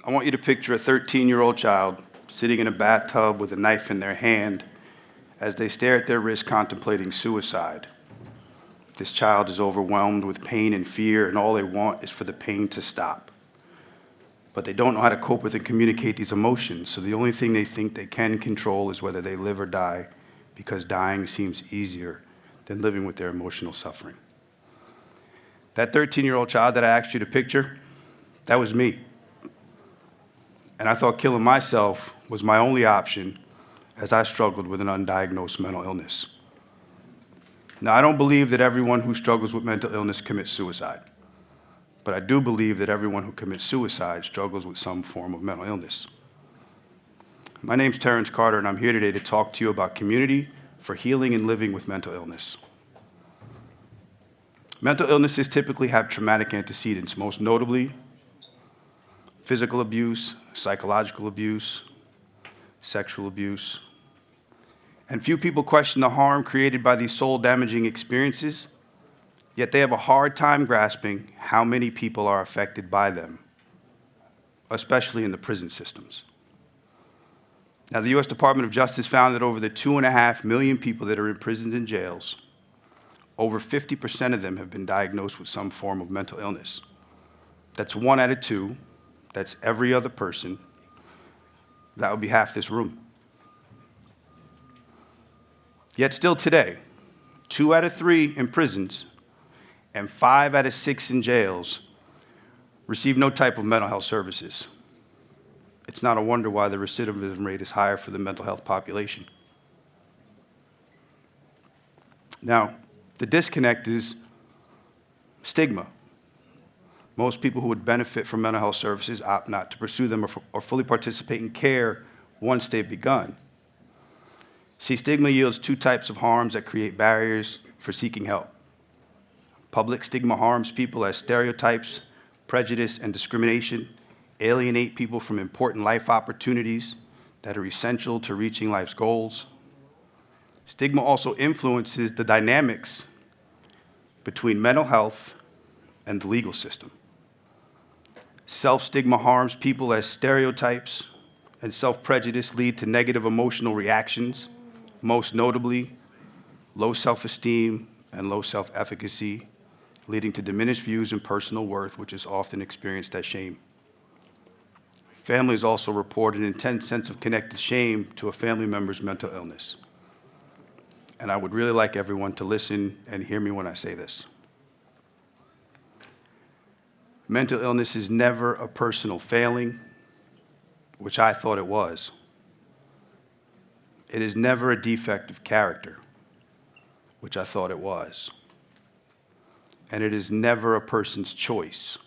I want you to picture a 13-year-old child sitting in a bathtub with a knife in their hand as they stare at their wrist contemplating suicide. This child is overwhelmed with pain and fear, and all they want is for the pain to stop. But they don't know how to cope with and communicate these emotions, so the only thing they think they can control is whether they live or die, because dying seems easier than living with their emotional suffering. That 13-year-old child that I asked you to picture, that was me. And I thought killing myself was my only option as I struggled with an undiagnosed mental illness. Now, I don't believe that everyone who struggles with mental illness commits suicide, but I do believe that everyone who commits suicide struggles with some form of mental illness. My name's Terence Carter, and I'm here today to talk to you about community for healing and living with mental illness. Mental illnesses typically have traumatic antecedents, most notably physical abuse, psychological abuse, sexual abuse. And few people question the harm created by these soul-damaging experiences, yet they have a hard time grasping how many people are affected by them, especially in the prison systems. Now, the U.S. Department of Justice found that over the 2.5 million people that are in prisons and jails, over 50% of them have been diagnosed with some form of mental illness. That's 1 out of 2. That's every other person. That would be half this room. Yet still today, 2 out of 3 in prisons and 5 out of 6 in jails receive no type of mental health services. It's not a wonder why the recidivism rate is higher for the mental health population. Now, the disconnect is stigma. Most people who would benefit from mental health services opt not to pursue them or fully participate in care once they've begun. See, stigma yields 2 types of harms that create barriers for seeking help. Public stigma harms people as stereotypes, prejudice, and discrimination alienate people from important life opportunities that are essential to reaching life's goals. Stigma also influences the dynamics between mental health and the legal system. Self-stigma harms people as stereotypes and self-prejudice lead to negative emotional reactions, most notably low self-esteem and low self-efficacy, leading to diminished views and personal worth, which is often experienced as shame. Families also report an intense sense of connected shame to a family member's mental illness. And I would really like everyone to listen and hear me when I say this. Mental illness is never a personal failing, which I thought it was. It is never a defect of character, which I thought it was. And it is never a person's choice,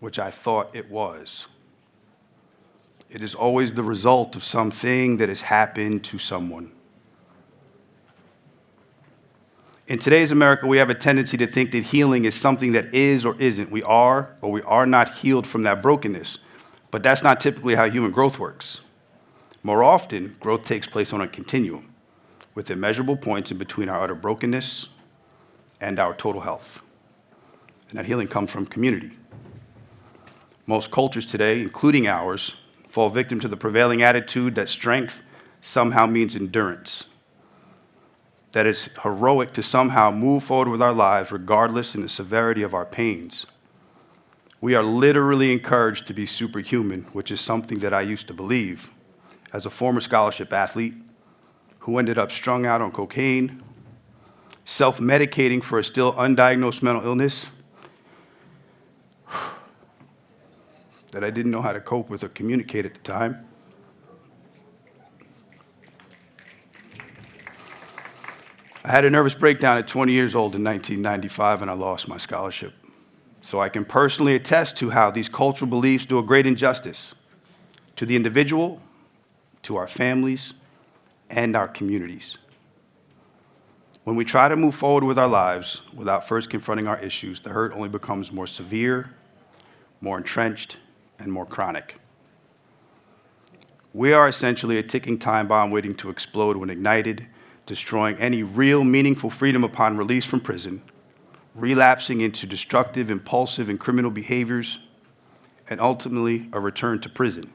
which I thought it was. It is always the result of something that has happened to someone. In today's America, we have a tendency to think that healing is something that is or isn't. We are or we are not healed from that brokenness. But that's not typically how human growth works. More often, growth takes place on a continuum, with immeasurable points in between our utter brokenness and our total health. And that healing comes from community. Most cultures today, including ours, fall victim to the prevailing attitude that strength somehow means endurance, that it's heroic to somehow move forward with our lives regardless in the severity of our pains. We are literally encouraged to be superhuman, which is something that I used to believe as a former scholarship athlete who ended up strung out on cocaine, self-medicating for a still undiagnosed mental illness that I didn't know how to cope with or communicate at the time. I had a nervous breakdown at 20 years old in 1995, and I lost my scholarship. So I can personally attest to how these cultural beliefs do a great injustice to the individual, to our families, and our communities. When we try to move forward with our lives without first confronting our issues, the hurt only becomes more severe, more entrenched, and more chronic. We are essentially a ticking time bomb waiting to explode when ignited, destroying any real meaningful freedom upon release from prison, relapsing into destructive, impulsive, and criminal behaviors, and ultimately a return to prison.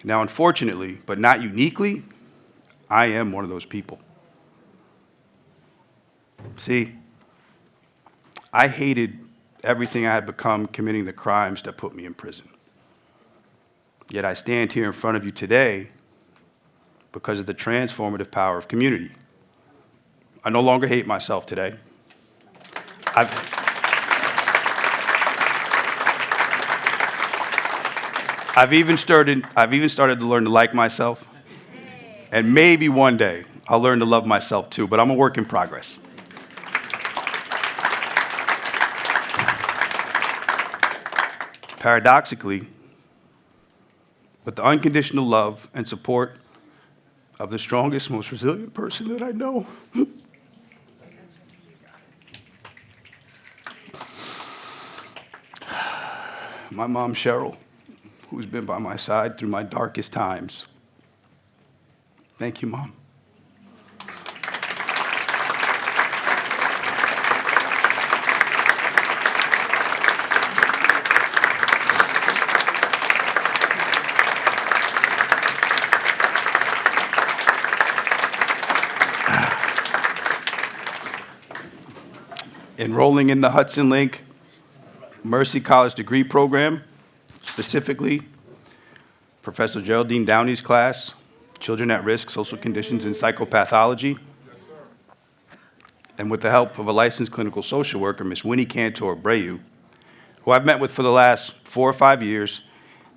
Now, unfortunately, but not uniquely, I am one of those people. See, I hated everything I had become committing the crimes that put me in prison. Yet I stand here in front of you today because of the transformative power of community. I no longer hate myself today. I've even started to learn to like myself, and maybe one day I'll learn to love myself too, but I'm a work in progress. Paradoxically, with the unconditional love and support of the strongest, most resilient person that I know, my mom, Cheryl, who's been by my side through my darkest times. Thank you, Mom. Enrolling in the Hudson Link Mercy College degree program, specifically Professor Geraldine Downey's class, Children at Risk, Social Conditions, and Psychopathology, and with the help of a licensed clinical social worker, Ms. Winnie Cantor Abreu, who I've met with for the last 4 or 5 years,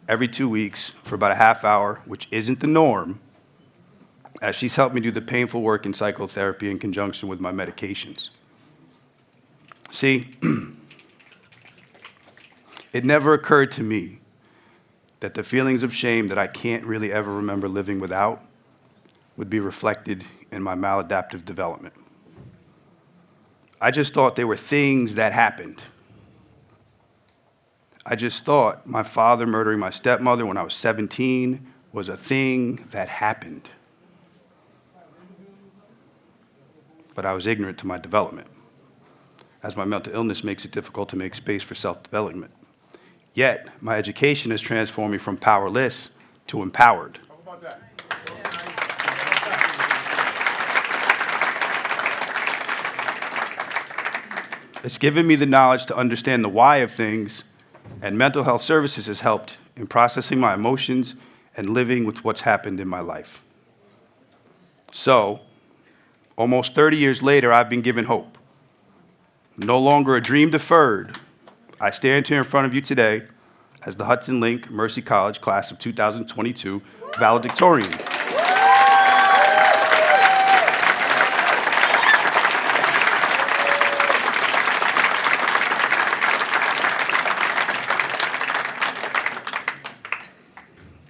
every 2 weeks for about a half hour, which isn't the norm, as she's helped me do the painful work in psychotherapy in conjunction with my medications. See, it never occurred to me that the feelings of shame that I can't really ever remember living without would be reflected in my maladaptive development. I just thought they were things that happened. I just thought my father murdering my stepmother when I was 17 was a thing that happened. But I was ignorant to my development, as my mental illness makes it difficult to make space for self-development. Yet, my education has transformed me from powerless to empowered. How about that? It's given me the knowledge to understand the why of things, and mental health services has helped in processing my emotions and living with what's happened in my life. So, almost 30 years later, I've been given hope. No longer a dream deferred, I stand here in front of you today as the Hudson Link Mercy College class of 2022 valedictorian.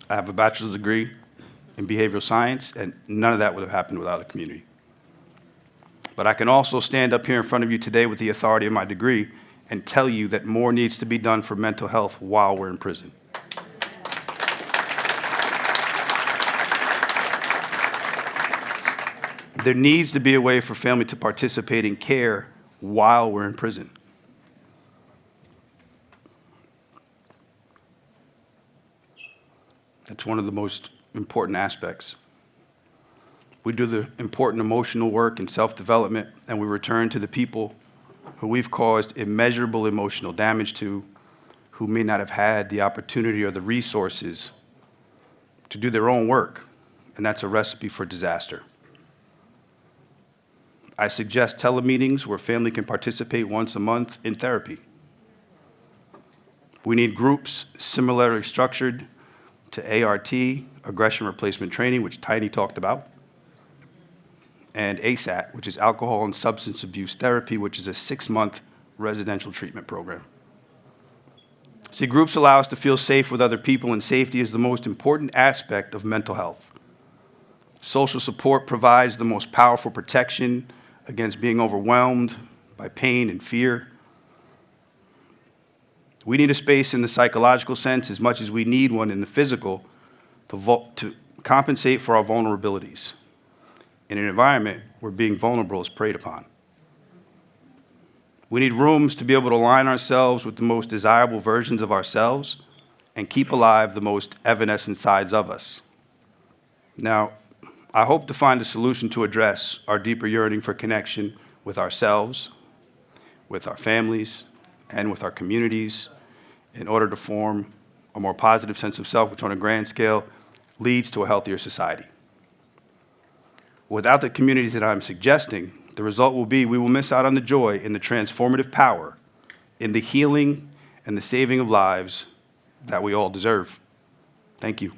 I have a bachelor's degree in behavioral science, and none of that would have happened without a community. But I can also stand up here in front of you today with the authority of my degree and tell you that more needs to be done for mental health while we're in prison. There needs to be a way for family to participate in care while we're in prison. That's one of the most important aspects. We do the important emotional work and self-development, and we return to the people who we've caused immeasurable emotional damage to, who may not have had the opportunity or the resources to do their own work, and that's a recipe for disaster. I suggest telemeetings where family can participate once a month in therapy. We need groups similarly structured to ART, aggression replacement training, which Tiny talked about, and ASAT, which is alcohol and substance abuse therapy, which is a 6-month residential treatment program. See, groups allow us to feel safe with other people, and safety is the most important aspect of mental health. Social support provides the most powerful protection against being overwhelmed by pain and fear. We need a space in the psychological sense as much as we need one in the physical to compensate for our vulnerabilities in an environment where being vulnerable is preyed upon. We need rooms to be able to align ourselves with the most desirable versions of ourselves and keep alive the most evanescent sides of us. Now, I hope to find a solution to address our deeper yearning for connection with ourselves, with our families, and with our communities in order to form a more positive sense of self, which on a grand scale leads to a healthier society. Without the communities that I'm suggesting, the result will be we will miss out on the joy and the transformative power in the healing and the saving of lives that we all deserve. Thank you.